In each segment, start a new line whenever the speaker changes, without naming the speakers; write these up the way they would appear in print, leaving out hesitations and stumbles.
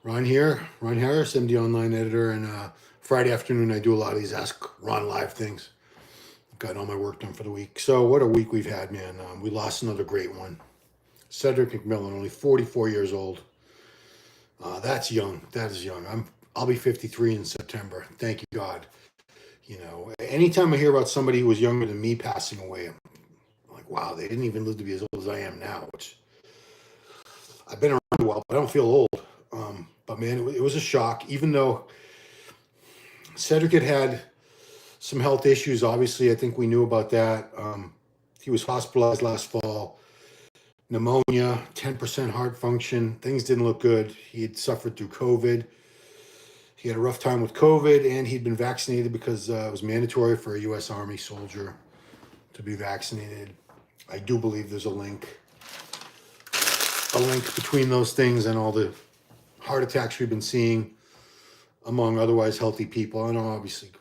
Ron here, Ron Harris, MD Online Editor, and Friday afternoon I do a lot of these Ask Ron Live things. Got all my work done for the week. So what a week we've had, man. We lost another great one. Cedric McMillan, only 44 years old. That's young. That is young. I'll be 53 in September. Thank you, God. You know, anytime I hear about somebody who was younger than me passing away, I'm like, wow, they didn't even live to be as old as I am now, which I've been around a while, but I don't feel old. But man, it was a shock, even though Cedric had some health issues. Obviously, I think we knew about that. He was hospitalized last fall, pneumonia, 10% heart function. Things didn't look good. He had suffered through COVID. He had a rough time with COVID, and he'd been vaccinated because it was mandatory for a U.S. Army soldier to be vaccinated. I do believe there's a link between those things and all the heart attacks we've been seeing among otherwise healthy people. I know obviously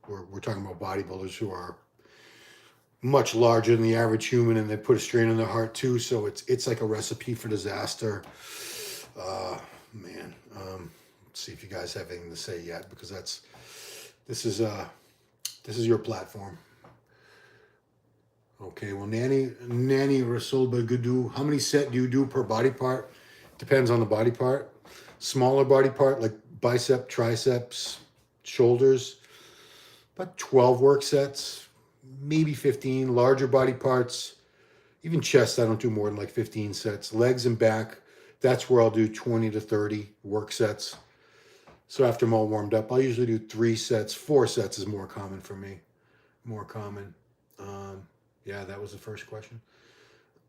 we're talking about bodybuilders who are much larger than the average human, and they put a strain on their heart too. So it's like a recipe for disaster. Man, let's see if you guys have anything to say yet, because this is your platform. Okay, well, Nanny Rasul Bagudu, how many set do you do per body part? Depends on the body part. Smaller body part like bicep, triceps, shoulders, about 12 work sets, maybe 15. Larger body parts, even chest, I don't do more than like 15 sets. Legs and back, that's where I'll do 20 to 30 work sets. So after I'm all warmed up, I'll usually do 3 sets. 4 sets is more common for me. More common. Yeah, that was the first question.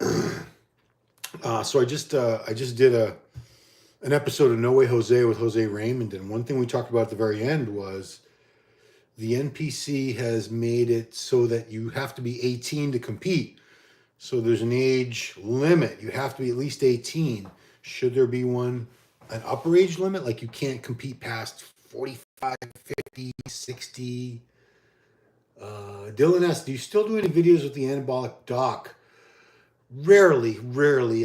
So I just did an episode of No Way Jose with Jose Raymond, and one thing we talked about at the very end was the NPC has made it so that you have to be 18 to compete. So there's an age limit. You have to be at least 18. Should there be an upper age limit? Like you can't compete past 45, 50, 60. Dylan asks, do you still do any videos with the anabolic doc? Rarely.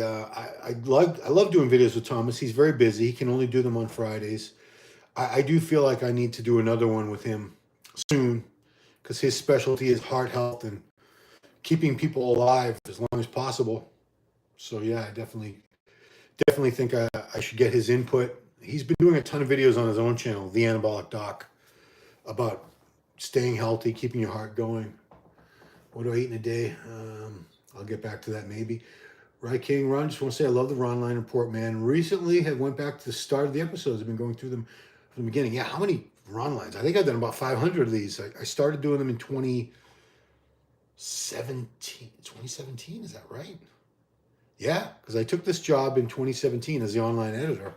I love doing videos with Thomas. He's very busy. He can only do them on Fridays. I do feel like I need to do another one with him soon, because his specialty is heart health and keeping people alive as long as possible. So yeah, I definitely think I should get his input. He's been doing a ton of videos on his own channel, The Anabolic Doc, about staying healthy, keeping your heart going. What do I eat in a day? I'll get back to that maybe. Right, King Ron, just want to say I love the Ronline report, man. Recently, I went back to the start of the episodes. I've been going through them from the beginning. Yeah, how many Ronlines? I think I've done about 500 of these. I started doing them in 2017. 2017, is that right? Yeah, because I took this job in 2017 as the online editor,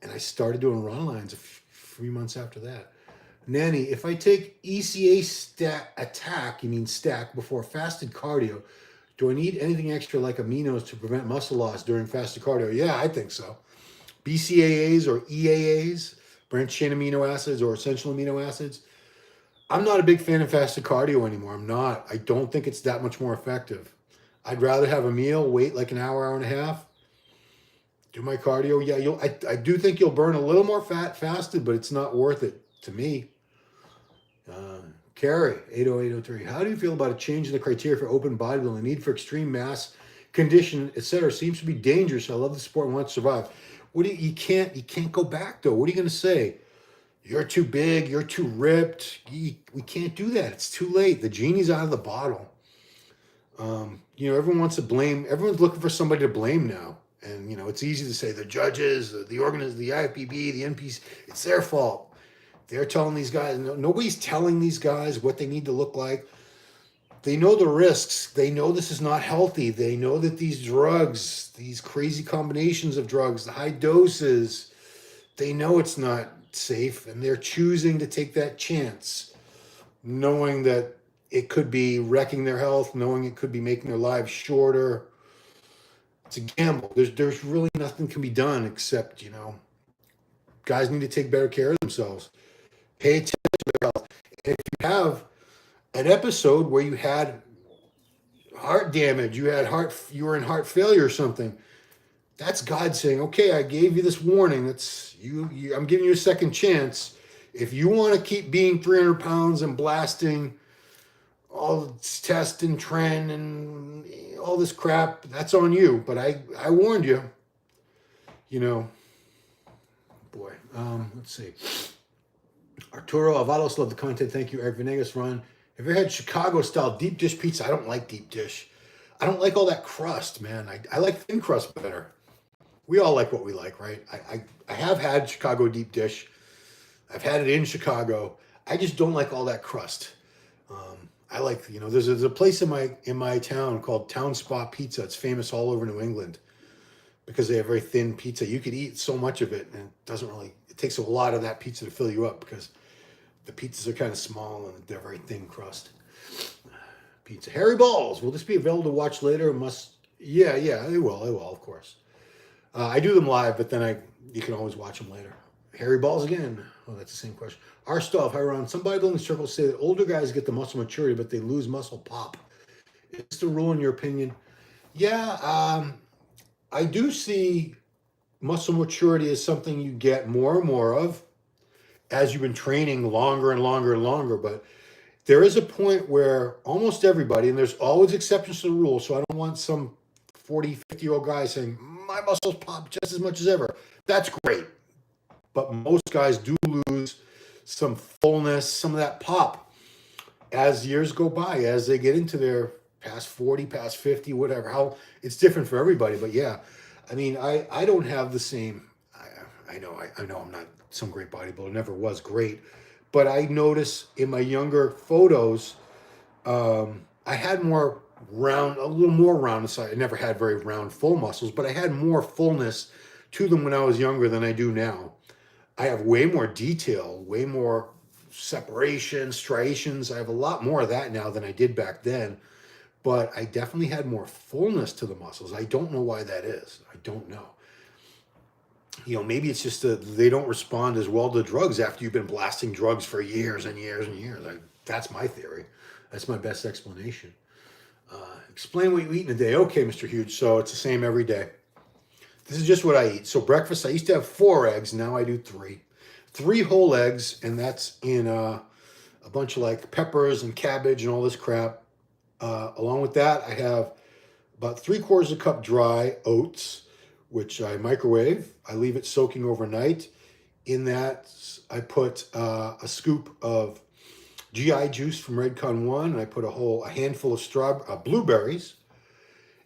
and I started doing Runlines a few months after that. Nanny, if I take ECA attack, you mean stack, before fasted cardio, do I need anything extra like aminos to prevent muscle loss during fasted cardio? Yeah, I think so. BCAAs or EAAs, branched chain amino acids or essential amino acids. I'm not a big fan of fasted cardio anymore. I'm not. I don't think it's that much more effective. I'd rather have a meal, wait like an hour and a half, do my cardio. Yeah, I do think you'll burn a little more fat fasted, but it's not worth it to me. Carrie, 80803. How do you feel about a change in the criteria for open bodybuilding? The need for extreme mass, condition, etc. seems to be dangerous. I love the sport and want to survive. You can't go back though. What are you going to say? You're too big. You're too ripped. We can't do that. It's too late. The genie's out of the bottle. Everyone wants to blame. Everyone's looking for somebody to blame now. And, it's easy to say the judges, the organizers, the IFBB, the NPC, it's their fault. They're telling these guys, nobody's telling these guys what they need to look like. They know the risks. They know this is not healthy. They know that these drugs, these crazy combinations of drugs, the high doses, they know it's not safe, and they're choosing to take that chance, knowing that it could be wrecking their health, knowing it could be making their lives shorter. It's a gamble. There's really nothing can be done except, guys need to take better care of themselves. Pay attention to their health. And if you have an episode where you had heart damage, you were in heart failure or something, That's God saying, okay, I gave you this warning. That's I'm giving you a second chance. If you want to keep being 300 pounds and blasting all this test and trend and all this crap, that's on you. But I warned you. You know, boy. Let's see. Arturo Avalos, love the content. Thank you. Eric Venegas, Ron. Have you ever had Chicago style deep dish pizza? I don't like deep dish. I don't like all that crust, man. I like thin crust better. We all like what we like, right? I have had Chicago deep dish. I've had it in Chicago. I just don't like all that crust. I like, there's a place in my town called Town Spot Pizza. It's famous all over New England because they have very thin pizza. You could eat so much of it, and it takes a lot of that pizza to fill you up because the pizzas are kind of small and they're very thin crust. Pizza. Harry Balls. Will this be available to watch later? Yeah, it will, of course. I do them live, but then you can always watch them later. Harry Balls again. Oh, that's the same question. Our stuff, hi Ron. Some bodybuilding circles say that older guys get the muscle maturity, but they lose muscle pop. Is this the rule in your opinion? Yeah, I do see muscle maturity as something you get more and more of as you've been training longer and longer and longer. But there is a point where almost everybody, and there's always exceptions to the rule, so I don't want some 40, 50-year-old guy saying, my muscles pop just as much as ever. That's great. But most guys do lose some fullness, some of that pop as years go by, as they get into their past 40, past 50, whatever. How it's different for everybody. But yeah, I mean, I don't have the same, I know I'm not some great bodybuilder, never was great. But I notice in my younger photos, I had more round, a little more round inside. I never had very round, full muscles, but I had more fullness to them when I was younger than I do now. I have way more detail, way more separation, striations. I have a lot more of that now than I did back then, but I definitely had more fullness to the muscles. I don't know why that is. I don't know. Maybe it's just that they don't respond as well to drugs after you've been blasting drugs for years and years and years. That's my theory. That's my best explanation. Explain what you eat in a day. Okay, Mr. Huge. So it's the same every day. This is just what I eat. So breakfast, I used to have 4 eggs. Now I do 3. 3 whole eggs, and that's in a bunch of like peppers and cabbage and all this crap. Along with that, I have about 3/4 cup dry oats, which I microwave. I leave it soaking overnight. In that, I put a scoop of GI juice from Redcon 1, and I put a handful of blueberries.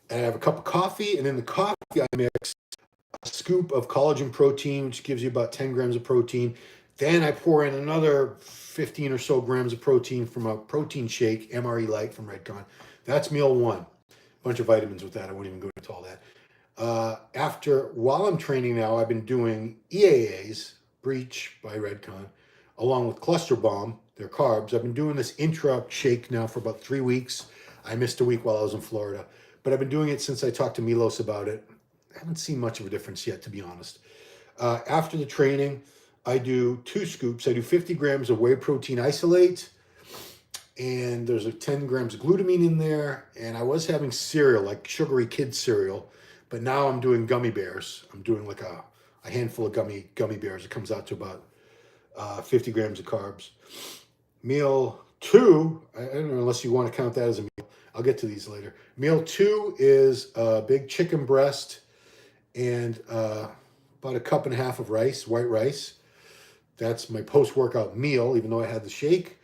And I have a cup of coffee, and in the coffee I mix a scoop of collagen protein, which gives you about 10 grams of protein. Then I pour in another 15 or so grams of protein from a protein shake, MRE Light from Redcon. That's meal 1. A bunch of vitamins with that. I won't even go into all that. While I'm training now, I've been doing EAAs, Breach by Redcon, along with Cluster Bomb, their carbs. I've been doing this intra shake now for about 3 weeks. I missed a week while I was in Florida, but I've been doing it since I talked to Milos about it. I haven't seen much of a difference yet, to be honest. After the training, I do 2 scoops. I do 50 grams of whey protein isolate, and there's 10 grams of glutamine in there. And I was having cereal, like sugary kid cereal, but now I'm doing gummy bears. I'm doing like a handful of gummy bears. It comes out to about 50 grams of carbs. Meal 2, I don't know unless you want to count that as a meal. I'll get to these later. Meal 2 is a big chicken breast and about 1.5 cups of rice, white rice. That's my post-workout meal, even though I had the shake.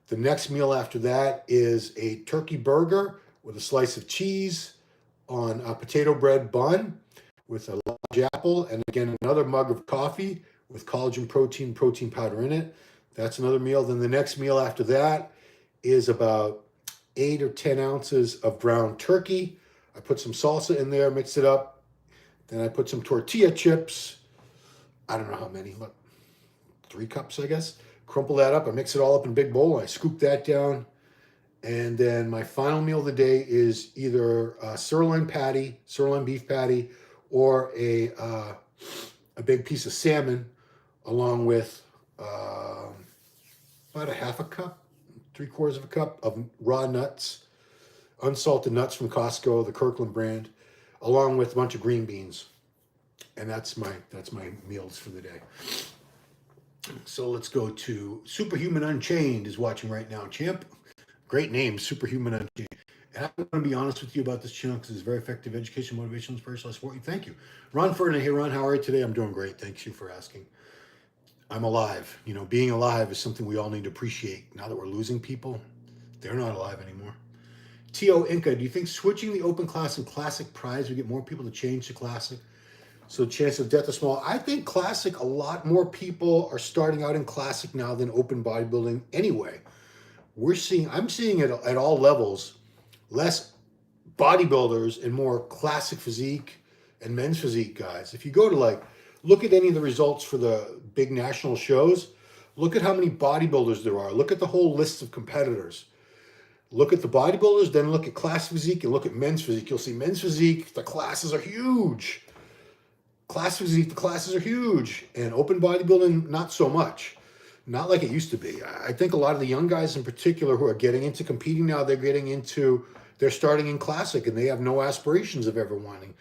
The next meal after that is a turkey burger with a slice of cheese on a potato bread bun with a large apple, and again, another mug of coffee with collagen protein powder in it. That's another meal. Then the next meal after that is about 8 or 10 ounces of ground turkey. I put some salsa in there, mix it up. Then I put some tortilla chips. I don't know how many, but 3 cups, I guess. Crumple that up. I mix it all up in a big bowl. I scoop that down. And then my final meal of the day is either a sirloin beef patty, or a big piece of salmon, along with about 1/2 cup, 3/4 cup of raw nuts, unsalted nuts from Costco, the Kirkland brand, along with a bunch of green beans. And that's my meals for the day. So let's go to Superhuman Unchained is watching right now. Champ, great name, Superhuman Unchained. And I want to be honest with you about this channel because it's very effective education, motivation, inspiration. I support you. Thank you. Ron Ferdinand here. Ron, how are you today? I'm doing great. Thank you for asking. I'm alive. You know, being alive is something we all need to appreciate. Now that we're losing people, they're not alive anymore. T.O. Inca, do you think switching the open class and classic prize would get more people to change to classic? So chance of death is small. I think classic, a lot more people are starting out in classic now than open bodybuilding anyway. I'm seeing it at all levels, less bodybuilders and more classic physique and men's physique guys. If you go to look at any of the results for the big national shows, look at how many bodybuilders there are. Look at the whole list of competitors. Look at the bodybuilders, then look at classic physique and look at men's physique. You'll see men's physique, the classes are huge. Classic physique, the classes are huge. And open bodybuilding, not so much. Not like it used to be. I think a lot of the young guys in particular who are getting into competing now, they're starting in classic and they have no aspirations of ever wanting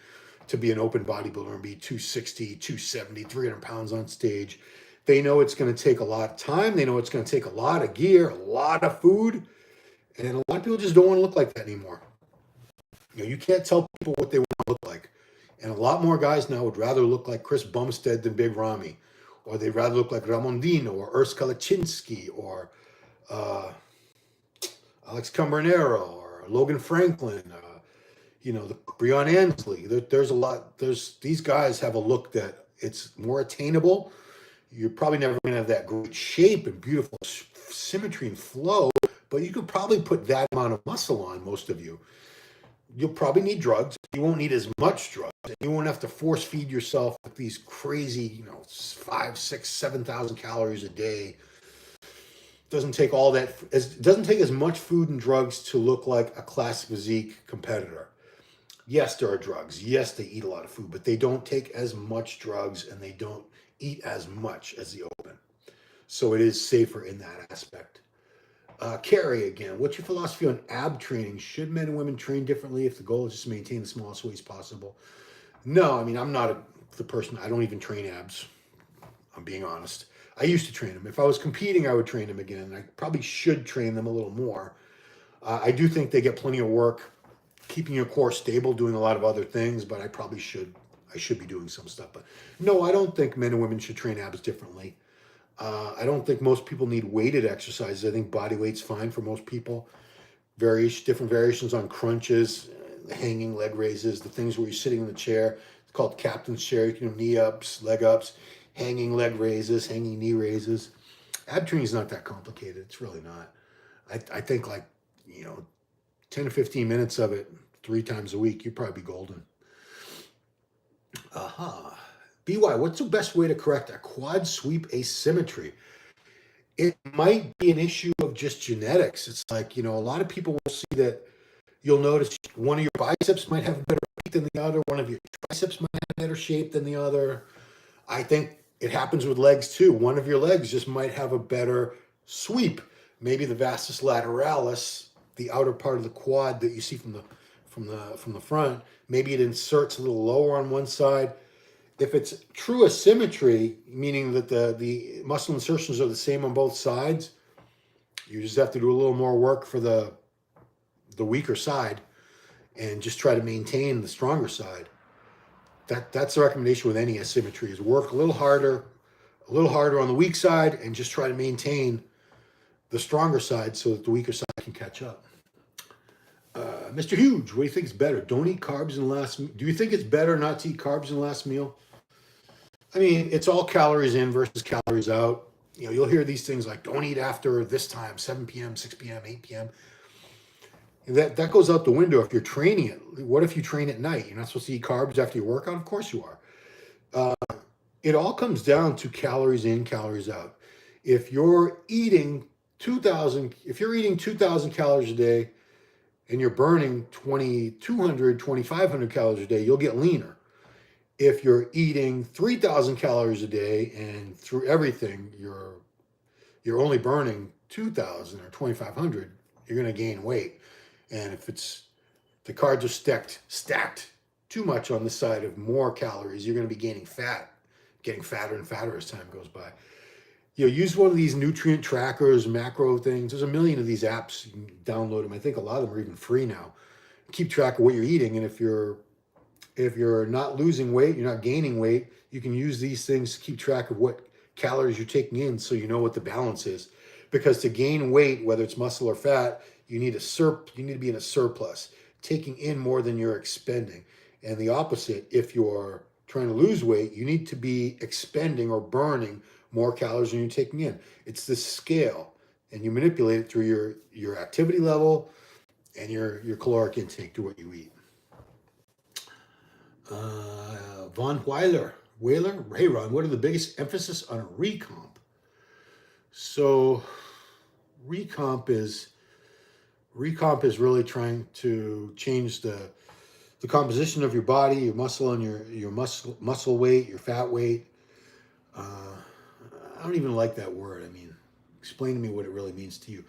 to be an open bodybuilder and be 260, 270, 300 pounds on stage. They know it's going to take a lot of time. They know it's going to take a lot of gear, a lot of food. And a lot of people just don't want to look like that anymore. You know, you can't tell people what they want to look like. And a lot more guys now would rather look like Chris Bumstead than Big Ramy. Or they'd rather look like Ramondino or Urs Kalaczynski or Alex Cambronero or Logan Franklin, the Breon Ansley. These guys have a look that it's more attainable. You're probably never going to have that great shape and beautiful symmetry and flow, but you could probably put that amount of muscle on, most of you. You'll probably need drugs. You won't need as much drugs. You won't have to force feed yourself with these crazy, 5, 6, 7,000 calories a day. Doesn't take all that. It doesn't take as much food and drugs to look like a classic physique competitor. Yes, there are drugs. Yes, they eat a lot of food, but they don't take as much drugs and they don't eat as much as the open. So it is safer in that aspect. Carrie again, what's your philosophy on ab training? Should men and women train differently if the goal is just to maintain the smallest waist possible? No, I mean, I'm not the person, I don't even train abs. I'm being honest. I used to train them. If I was competing, I would train them again. I probably should train them a little more. I do think they get plenty of work keeping your core stable, doing a lot of other things, but I should be doing some stuff. But no, I don't think men and women should train abs differently. I don't think most people need weighted exercises. I think body weight's fine for most people. Different variations on crunches, hanging leg raises, the things where you're sitting in the chair. It's called captain's chair. You can do knee ups, leg ups, hanging leg raises, hanging knee raises. Ab training is not that complicated. It's really not. I think 10 to 15 minutes of it 3 times a week, you'd probably be golden. BY, what's the best way to correct a quad sweep asymmetry? It might be an issue of just genetics. It's like, a lot of people will see that you'll notice one of your biceps might have a better peak than the other. One of your triceps might have better shape than the other. I think it happens with legs too. One of your legs just might have a better sweep. Maybe the vastus lateralis, the outer part of the quad that you see from the front, maybe it inserts a little lower on one side. If it's true asymmetry, meaning that the muscle insertions are the same on both sides, you just have to do a little more work for the weaker side and just try to maintain the stronger side. That's the recommendation with any asymmetry, is work a little harder on the weak side and just try to maintain the stronger side so that the weaker side can catch up. Mr. Huge, what do you think is better? Don't eat carbs in the last meal. Do you think it's better not to eat carbs in the last meal? I mean, it's all calories in versus calories out. You'll hear these things like, don't eat after this time, 7 p.m., 6 p.m., 8 p.m. And that goes out the window if you're training it. What if you train at night? You're not supposed to eat carbs after your workout? Of course you are. It all comes down to calories in, calories out. If you're eating 2,000 calories a day and you're burning 2,200, 2,500 calories a day, you'll get leaner. If you're eating 3,000 calories a day and through everything, you're only burning 2,000 or 2,500, you're going to gain weight. And if the cards are stacked too much on the side of more calories, you're going to be gaining fat, getting fatter and fatter as time goes by. Use one of these nutrient trackers, macro things. There's a million of these apps. You can download them. I think a lot of them are even free now. Keep track of what you're eating, and if you're not losing weight, you're not gaining weight, you can use these things to keep track of what calories you're taking in, so you know what the balance is. Because to gain weight, whether it's muscle or fat, you need to be in a surplus, taking in more than you're expending. And the opposite, if you're trying to lose weight, you need to be expending or burning more calories than you're taking in. It's this scale, and you manipulate it through your activity level and your caloric intake to what you eat. Von Weiler, hey Ron, what are the biggest emphasis on recomp? So recomp is really trying to change the composition of your body, your muscle, and your muscle weight, your fat weight. I don't even like that word. I mean, explain to me what it really means to you.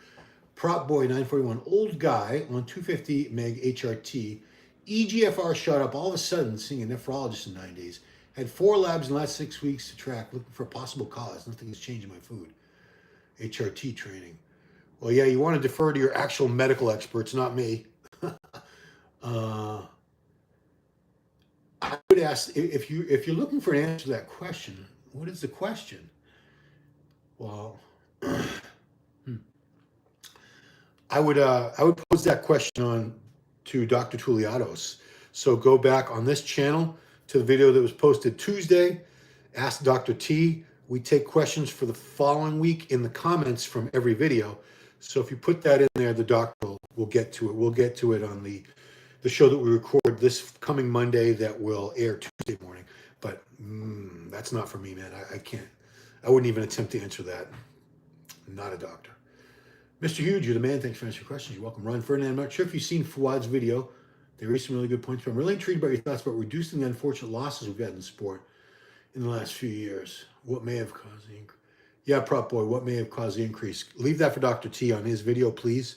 Prop Boy 941, old guy on 250 meg HRT, EGFR shot up all of a sudden, seeing a nephrologist in 9 days. Had 4 labs in the last 6 weeks to track, looking for a possible cause. Nothing has changed in my food. HRT training. Well, yeah, you want to defer to your actual medical experts, not me. I would ask, if you're looking for an answer to that question, what is the question? Well, I would pose that question on to Dr. Tuliados. So go back on this channel to the video that was posted Tuesday. Ask Dr. T. We take questions for the following week in the comments from every video. So if you put that in there, the doctor will get to it. We'll get to it on the show that we record this coming Monday that will air Tuesday morning. But that's not for me, man. I can't. I wouldn't even attempt to answer that. I'm not a doctor. Mr. Huge, you're the man. Thanks for answering questions. You're welcome. Ron Ferdinand, I'm not sure if you've seen Fouad's video. They raised some really good points, but I'm really intrigued by your thoughts about reducing the unfortunate losses we've had in the sport in the last few years. What may have caused the increase? Yeah, Prop Boy, what may have caused the increase? Leave that for Dr. T on his video, please.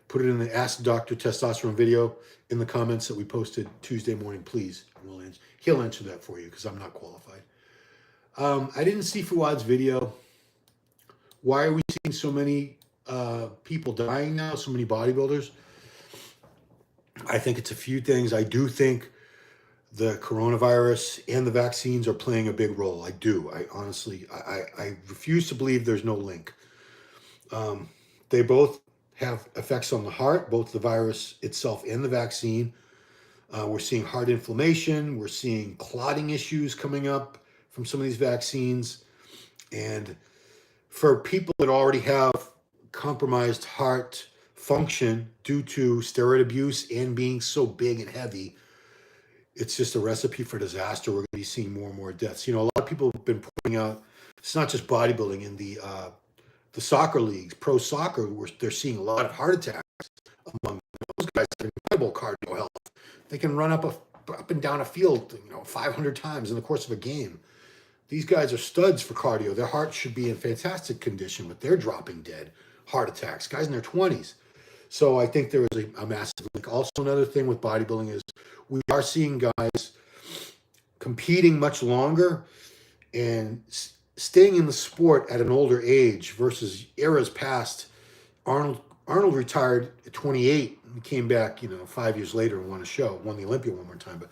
Put it in the Ask Dr. Testosterone video in the comments that we posted Tuesday morning, please. He'll answer that for you because I'm not qualified. I didn't see Fouad's video. Why are we seeing so many people dying now, so many bodybuilders? I think it's a few things. I do think the coronavirus and the vaccines are playing a big role. I do. I honestly, I refuse to believe there's no link. They both have effects on the heart, both the virus itself and the vaccine. We're seeing heart inflammation. We're seeing clotting issues coming up from some of these vaccines. And for people that already have compromised heart function due to steroid abuse and being so big and heavy, it's just a recipe for disaster. We're going to be seeing more and more deaths. A lot of people have been pointing out, it's not just bodybuilding. In the soccer leagues, pro soccer, where they're seeing a lot of heart attacks among those guys have incredible cardio health. They can run up and down a field, 500 times in the course of a game. These guys are studs for cardio. Their hearts should be in fantastic condition, but they're dropping dead. Heart attacks, guys in their 20s. So I think there is a massive link. Also, another thing with bodybuilding is we are seeing guys competing much longer and staying in the sport at an older age versus eras past. Arnold retired at 28 and came back, 5 years later and won the Olympia one more time. But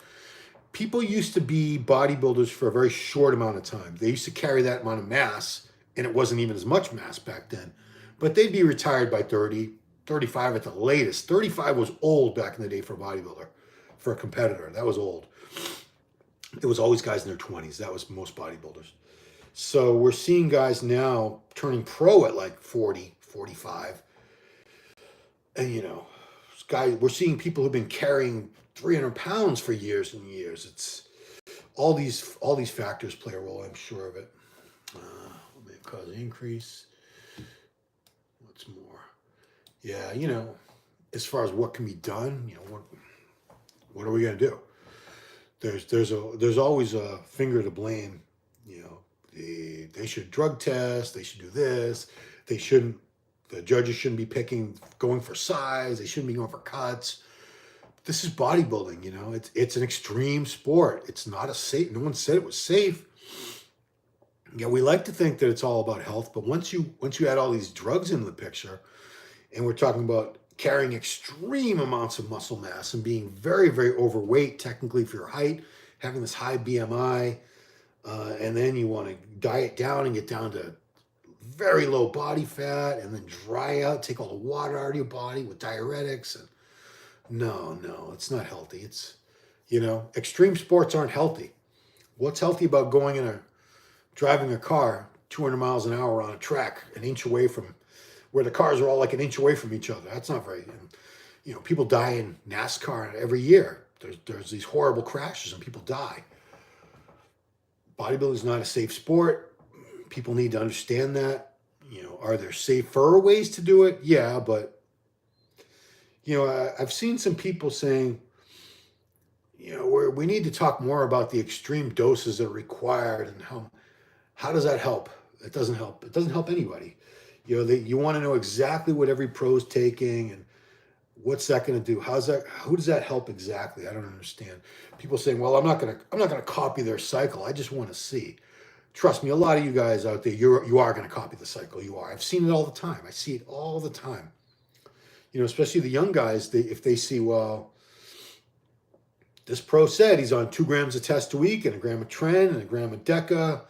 people used to be bodybuilders for a very short amount of time. They used to carry that amount of mass, and it wasn't even as much mass back then. But they'd be retired by 30, 35 at the latest. 35 was old back in the day for a bodybuilder, for a competitor. That was old. It was always guys in their 20s. That was most bodybuilders. So we're seeing guys now turning pro at like 40, 45. And, we're seeing people who've been carrying 300 pounds for years and years. It's all these factors play a role, I'm sure of it. May cause an increase. What's more? Yeah, as far as what can be done, what are we going to do? There's always a finger to blame. They should drug test. They should do this. They shouldn't. The judges shouldn't be going for size. They shouldn't be going for cuts. this is bodybuilding, you know. It's an extreme sport. It's not a safe. No one said it was safe. Yeah, we like to think that it's all about health, but once you add all these drugs into the picture, and we're talking about carrying extreme amounts of muscle mass and being very, very overweight, technically for your height, having this high BMI, and then you want to diet down and get down to very low body fat, and then dry out, take all the water out of your body with diuretics. And no, it's not healthy. It's, you know, extreme sports aren't healthy. What's healthy about driving a car 200 miles an hour on a track an inch away from where the cars are all like an inch away from each other? That's not very, you know, people die in NASCAR every year. There's these horrible crashes and people die. Bodybuilding is not a safe sport. People need to understand that. You know, are there safer ways to do it? Yeah, but, you know, I've seen some people saying, you know, we need to talk more about the extreme doses that are required and how does that help? It doesn't help. It doesn't help anybody. You know, you want to know exactly what every pro's taking and what's that going to do? Who does that help exactly? I don't understand. People saying, well, I'm not going to copy their cycle. I just want to see. Trust me, a lot of you guys out there, you are going to copy the cycle. You are. I've seen it all the time. I see it all the time. You know, especially the young guys, if they see, well, this pro said he's on 2 grams of test a week and a gram of tren and a gram of deca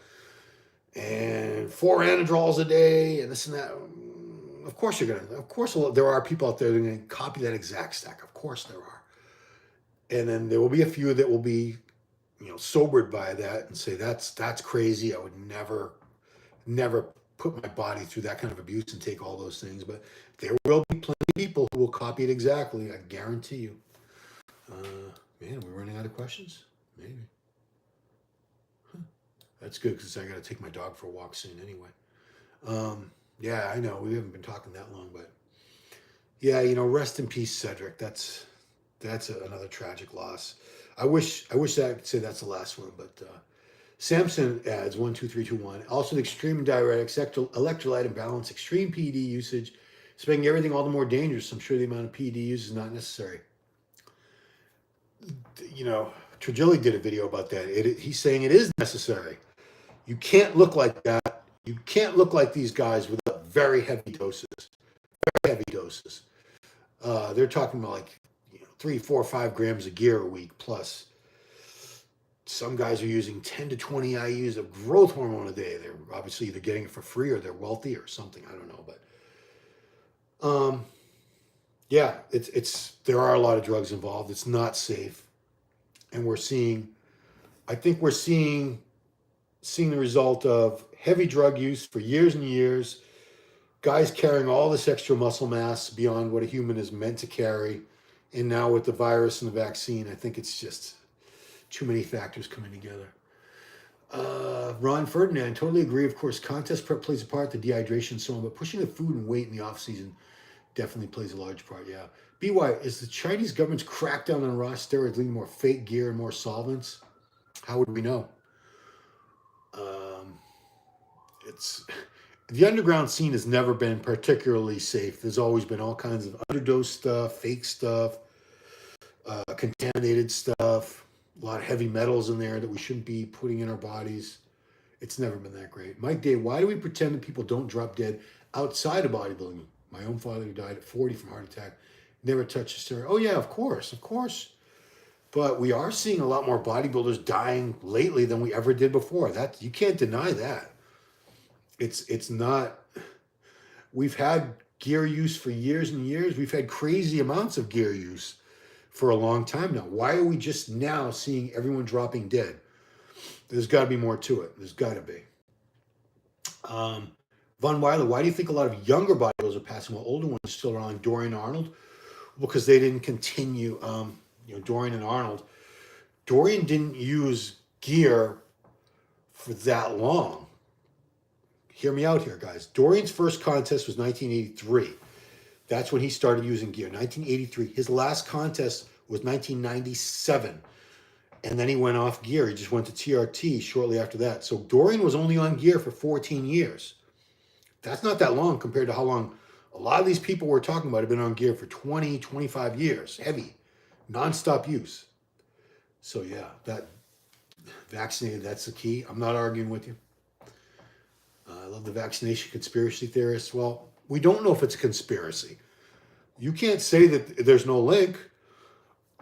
and 4 anadrols a day and this and that. Of course there are people out there that are going to copy that exact stack. Of course there are. And then there will be a few that will be, you know, sobered by that and say, that's crazy. I would never put my body through that kind of abuse and take all those things. But there will be plenty of people who will copy it exactly. I guarantee you. Man, we're running out of questions? Maybe. Huh. That's good because I got to take my dog for a walk soon anyway. Yeah, I know we haven't been talking that long, but yeah, you know, rest in peace, Cedric. That's another tragic loss. I wish I could say that's the last one, but Samson adds 12321. Also, the extreme diuretics, electrolyte imbalance, extreme PED usage, it's making everything all the more dangerous. I'm sure the amount of PED use is not necessary. You know, Trigilli did a video about that. He's saying it is necessary. You can't look like that. You can't look like these guys without very heavy doses. Very heavy doses. They're talking about like 3, 4, 5 grams of gear a week plus. Some guys are using 10 to 20 IUs of growth hormone a day. They're obviously either getting it for free or they're wealthy or something. I don't know, but yeah, there are a lot of drugs involved. It's not safe, and I think we're seeing the result of heavy drug use for years and years. Guys carrying all this extra muscle mass beyond what a human is meant to carry. And now with the virus and the vaccine, I think it's just too many factors coming together. Ron Ferdinand, totally agree. Of course, contest prep plays a part, the dehydration and so on, but pushing the food and weight in the off season definitely plays a large part, yeah. BY, is the Chinese government's crackdown on raw steroids leading to more fake gear and more solvents? How would we know? The underground scene has never been particularly safe. There's always been all kinds of underdose stuff, fake stuff, contaminated stuff, a lot of heavy metals in there that we shouldn't be putting in our bodies. It's never been that great. Mike Day, why do we pretend that people don't drop dead outside of bodybuilding? My own father, who died at 40 from heart attack, never touched a steroid. Oh yeah, of course. But we are seeing a lot more bodybuilders dying lately than we ever did before. That you can't deny that. It's not. We've had gear use for years and years. We've had crazy amounts of gear use for a long time now. Why are we just now seeing everyone dropping dead? There's got to be more to it. There's got to be. Von Weiler, why do you think a lot of younger bodybuilders are passing while older ones are still around, like Dorian Arnold? Because they didn't continue. Dorian and Arnold. Dorian didn't use gear for that long. Hear me out here, guys. Dorian's first contest was 1983. That's when he started using gear, 1983. His last contest was 1997. And then he went off gear. He just went to TRT shortly after that. So Dorian was only on gear for 14 years. That's not that long compared to how long a lot of these people we're talking about have been on gear for 20, 25 years. Heavy, nonstop use. So yeah, that vaccinated, that's the key. I'm not arguing with you. I love the vaccination conspiracy theorists. Well, we don't know if it's a conspiracy. You can't say that there's no link.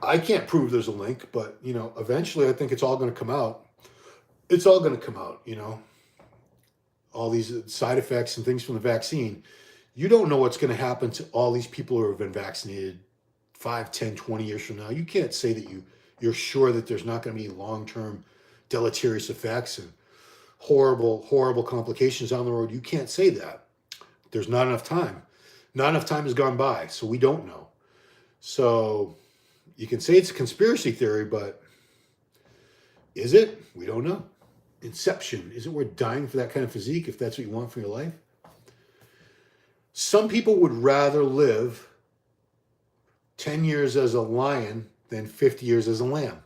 I can't prove there's a link, but eventually I think it's all going to come out. It's all going to come out, all these side effects and things from the vaccine. You don't know what's going to happen to all these people who have been vaccinated 5, 10, 20 years from now. You can't say that you're sure that there's not going to be long-term deleterious effects and horrible, horrible complications down the road. You can't say that. There's not enough time. Not enough time has gone by, so we don't know. So you can say it's a conspiracy theory, but is it? We don't know. Inception. Is it worth dying for that kind of physique if that's what you want for your life? Some people would rather live 10 years as a lion than 50 years as a lamb.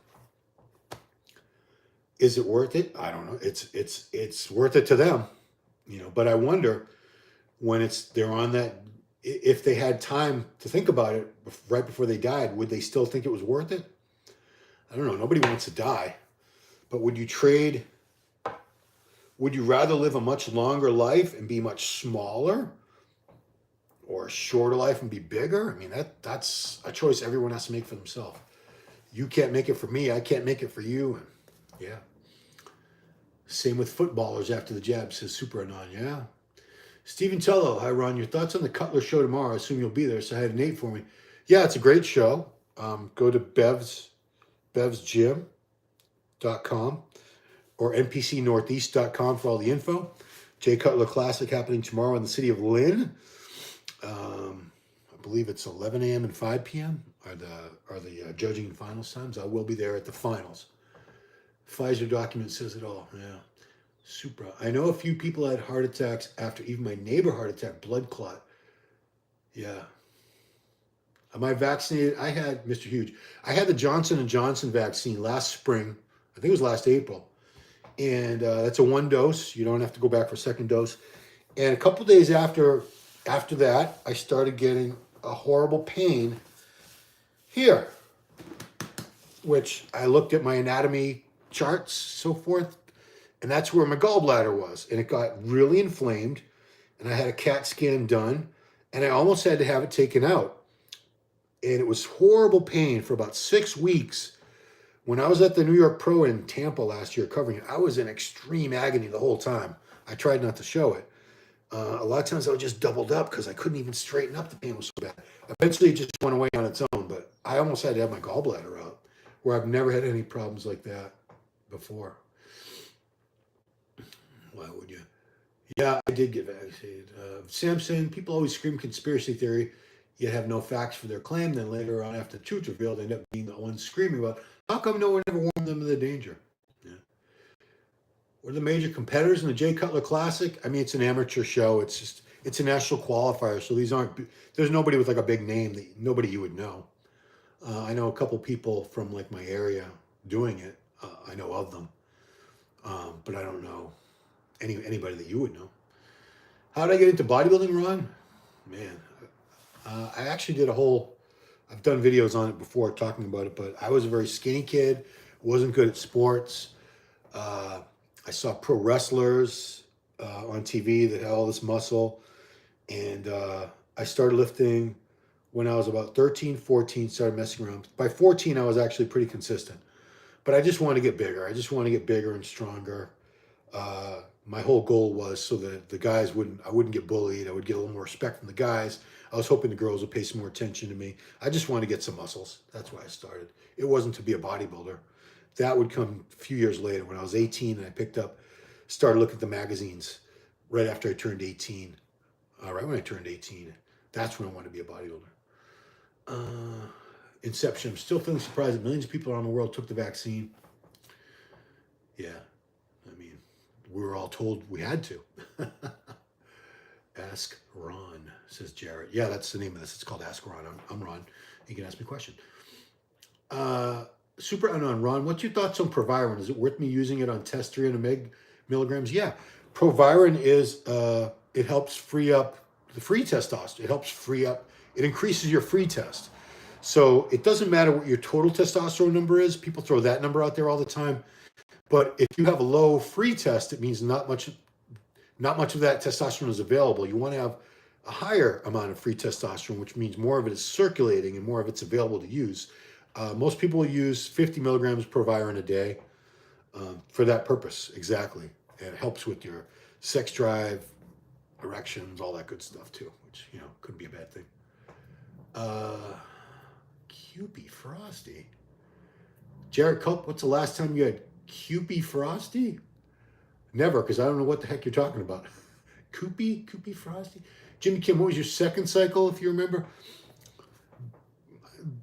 Is it worth it? I don't know. It's worth it to them, but I wonder when they're on that, if they had time to think about it right before they died, would they still think it was worth it? I don't know. Nobody wants to die, but would you rather live a much longer life and be much smaller, or a shorter life and be bigger? I mean, that's a choice everyone has to make for themselves. You can't make it for me. I can't make it for you. And yeah. Same with footballers after the jab, says Super Anon. Yeah. Stephen Telow, hi Ron, your thoughts on the Cutler show tomorrow? I assume you'll be there. So I had Nate for me. Yeah, it's a great show. Go to bevsgym.com or npcnortheast.com for all the info. Cutler Classic happening tomorrow in the city of Lynn. I believe it's 11 a.m. and 5 p.m. are the judging and finals times. I will be there at the finals. Pfizer document says it all. Yeah. Super. I know a few people had heart attacks after even my neighbor heart attack, blood clot. Yeah. Am I vaccinated? I had, Mr. Huge, I had the Johnson & Johnson vaccine last spring. I think it was last April. And that's a 1 dose. You don't have to go back for a second dose. And a couple days after that, I started getting a horrible pain here, which I looked at my anatomy charts, so forth, and that's where my gallbladder was, and it got really inflamed, and I had a CAT scan done, and I almost had to have it taken out, and it was horrible pain for about 6 weeks. When I was at the New York Pro in Tampa last year covering it, I was in extreme agony the whole time. I tried not to show it. A lot of times I was just doubled up because I couldn't even straighten up. The pain was so bad. Eventually it just went away on its own, but I almost had to have my gallbladder out, where I've never had any problems like that before. Why would you? Yeah, I did get vaccinated. Samson, people always scream conspiracy theory, yet have no facts for their claim. Then later on, after the truth's revealed, they end up being the ones screaming about how come no one ever warned them of the danger. Yeah. What are the major competitors in the Cutler Classic? I mean, it's an amateur show. It's a national qualifier, so there's nobody with like a big name nobody you would know. I know a couple people from like my area doing it. I know of them, but I don't know anybody that you would know. How did I get into bodybuilding, Ron? Man, I actually did I've done videos on it before talking about it, but I was a very skinny kid, wasn't good at sports. I saw pro wrestlers on TV that had all this muscle, and I started lifting when I was about 13, 14, started messing around. By 14, I was actually pretty consistent. But I just wanted to get bigger. I just wanted to get bigger and stronger. My whole goal was so that the guys I wouldn't get bullied. I would get a little more respect from the guys. I was hoping the girls would pay some more attention to me. I just wanted to get some muscles. That's why I started. It wasn't to be a bodybuilder. That would come a few years later when I was 18 and I started looking at the magazines right after I turned 18. Right when I turned 18, that's when I wanted to be a bodybuilder. Inception. I'm still feeling surprised that millions of people around the world took the vaccine. Yeah. I mean, we were all told we had to. Ask Ron, says Jarrett. Yeah, that's the name of this. It's called Ask Ron. I'm Ron. You can ask me a question. Super Unknown. Ron, what's your thoughts on Proviron? Is it worth me using it on test 300 milligrams? Yeah. Proviron is, it helps free up the free testosterone. It increases your free test. So it doesn't matter what your total testosterone number is. People throw that number out there all the time. But if you have a low free test, it means not much of that testosterone is available. You want to have a higher amount of free testosterone, which means more of it is circulating and more of it's available to use. Most people use 50 milligrams per viron a day for that purpose, exactly. And it helps with your sex drive, erections, all that good stuff too, which, could be a bad thing. Cupie Frosty. Jared Culp, what's the last time you had Cupie Frosty? Never, because I don't know what the heck you're talking about. Cupie Frosty? Jimmy Kim, what was your second cycle, if you remember?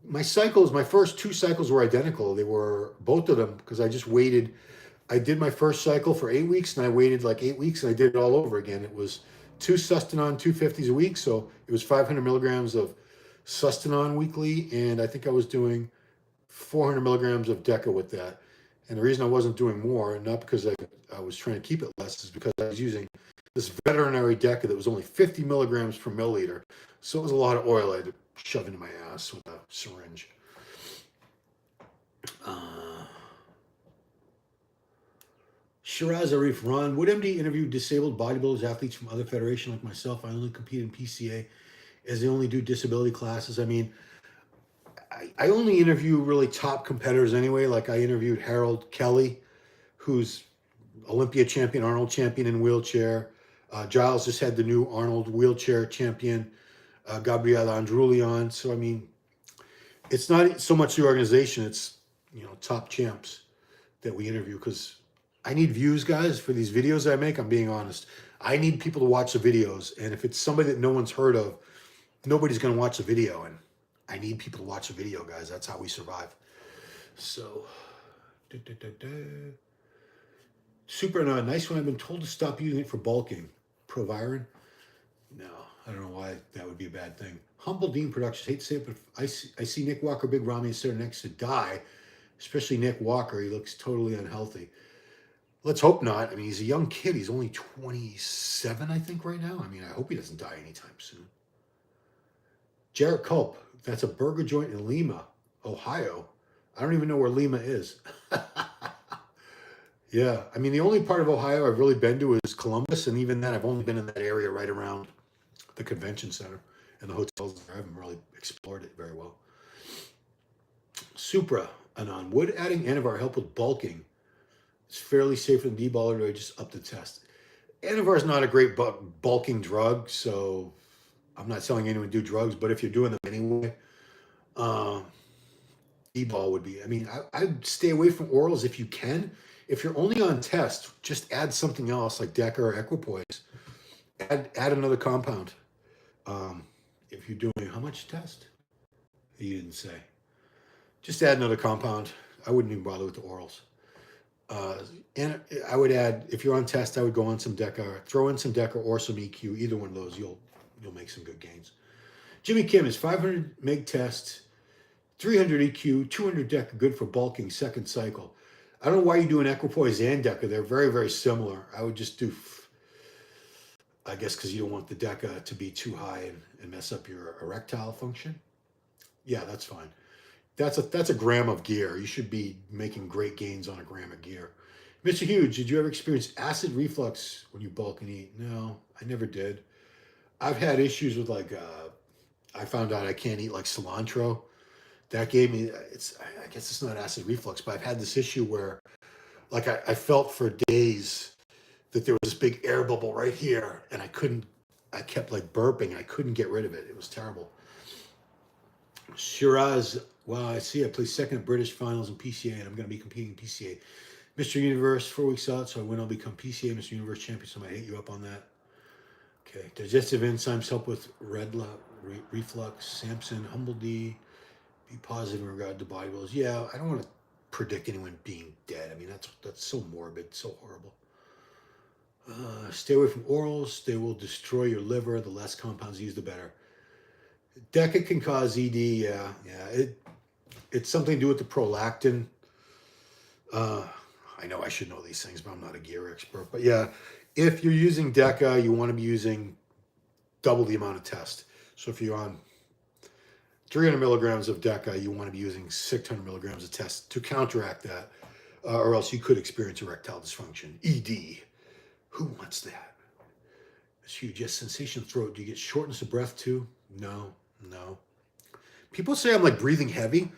My first 2 cycles were identical. They were, both of them, because I just waited. I did my first cycle for 8 weeks, and I waited like 8 weeks, and I did it all over again. It was 2 Sustanon 250s a week, so it was 500 milligrams of Sustanon weekly, and I think I was doing 400 milligrams of Deca with that. And the reason I wasn't doing more, not because I was trying to keep it less, is because I was using this veterinary Deca that was only 50 milligrams per milliliter. So it was a lot of oil I had to shove into my ass with a syringe. Shiraz Arif Ron, would MD interview disabled bodybuilders, athletes from other federations like myself? I only compete in PCA as they only do disability classes. I mean, I only interview really top competitors anyway. Like I interviewed Harold Kelly, who's Olympia champion, Arnold champion in wheelchair. Giles just had the new Arnold wheelchair champion, Gabriele Andrulli on. So, I mean, it's not so much the organization, it's, top champs that we interview, because I need views, guys, for these videos I make. I'm being honest. I need people to watch the videos. And if it's somebody that no one's heard of, nobody's going to watch the video. And I need people to watch the video, guys. That's how we survive. So, Super nice one. I've been told to stop using it for bulking. Proviron? No, I don't know why that would be a bad thing. Humble Dean Productions. Hate to say it, but I see Nick Walker, Big Ramy, sitting next to die. Especially Nick Walker. He looks totally unhealthy. Let's hope not. I mean, he's a young kid. He's only 27, I think, right now. I mean, I hope he doesn't die anytime soon. Jared Culp. That's a burger joint in Lima, Ohio. I don't even know where Lima is. Yeah, I mean, the only part of Ohio I've really been to is Columbus, and even then, I've only been in that area right around the convention center and the hotels. I haven't really explored it very well. Supra, Anon. Would adding Anavar help with bulking? It's fairly safe than D-ball, or do I just up the test? Anavar is not a great bulking drug, so I'm not telling anyone to do drugs, but if you're doing them anyway, D-ball would be. I mean, I'd stay away from orals if you can. If you're only on test, just add something else like Deca or Equipoise. Add another compound. If you're doing, how much test? You didn't say. Just add another compound. I wouldn't even bother with the orals. And I would add, if you're on test, I would go on some Deca, throw in some Deca or some EQ. Either one of those, you'll make some good gains. Jimmy Kim is 500 meg test, 300 EQ, 200 Deca, good for bulking, second cycle. I don't know why you do an Equipoise and Deca. They're very, very similar. I would just do, I guess, because you don't want the Deca to be too high and mess up your erectile function. Yeah, that's fine. That's a gram of gear. You should be making great gains on a gram of gear. Mr. Hughes, did you ever experience acid reflux when you bulk and eat? No, I never did. I've had issues with I found out I can't eat like cilantro. That gave me, I guess it's not acid reflux, but I've had this issue where I felt for days that there was this big air bubble right here, and I kept burping. I couldn't get rid of it. It was terrible. Shiraz, wow, I see I play second at British finals in PCA, and I'm going to be competing in PCA. Mr. Universe, 4 weeks out, so I win, I'll become PCA Mr. Universe champion, so I might hit you up on that. Okay, digestive enzymes help with reflux. Samson, Humble D, be positive in regard to bodybuilders. Yeah, I don't want to predict anyone being dead. I mean, that's so morbid, so horrible. Stay away from orals. They will destroy your liver. The less compounds used, the better. Deca can cause ED. Yeah. It's something to do with the prolactin. I know I should know these things, but I'm not a gear expert. But yeah, if you're using Deca, you want to be using double the amount of test. So if you're on 300 milligrams of DECA, you want to be using 600 milligrams of test to counteract that, or else you could experience erectile dysfunction. ED. Who wants that? It's huge. Yes, sensation of throat. Do you get shortness of breath too? No. People say I'm like breathing heavy.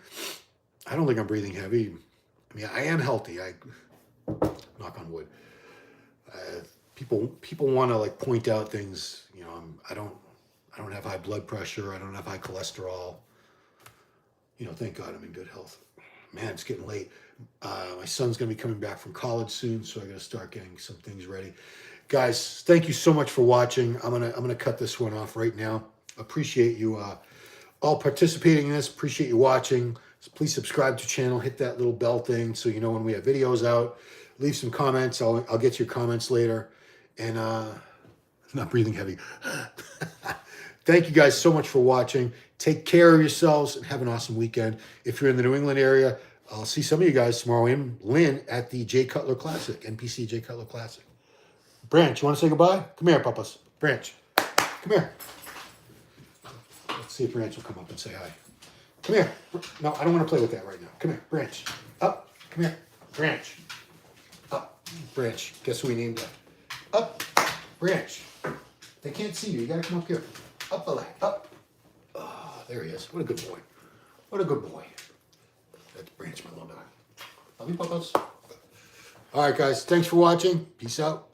I don't think I'm breathing heavy. I mean, I am healthy. I knock on wood. People want to like point out things. You know, I don't have high blood pressure. I don't have high cholesterol. You know, thank God I'm in good health. Man, it's getting late. My son's going to be coming back from college soon, so I got to start getting some things ready. Guys, thank you so much for watching. I'm gonna cut this one off right now. Appreciate you all participating in this. Appreciate you watching. So please subscribe to the channel. Hit that little bell thing so you know when we have videos out. Leave some comments. I'll get to your comments later. And not breathing heavy. Thank you guys so much for watching. Take care of yourselves and have an awesome weekend. If you're in the New England area, I'll see some of you guys tomorrow in Lynn at the Cutler Classic, NPC Cutler Classic. Branch, you want to say goodbye? Come here, Papas. Branch, come here. Let's see if Branch will come up and say hi. Come here. No, I don't want to play with that right now. Come here, Branch. Up. Come here. Branch. Up. Branch. Guess who we named that? Up. Branch. They can't see you. You got to come up here. Up a leg. Up. Oh, there he is. What a good boy. What a good boy. That's Branch, my little dog. Love you, Papas. All right, guys. Thanks for watching. Peace out.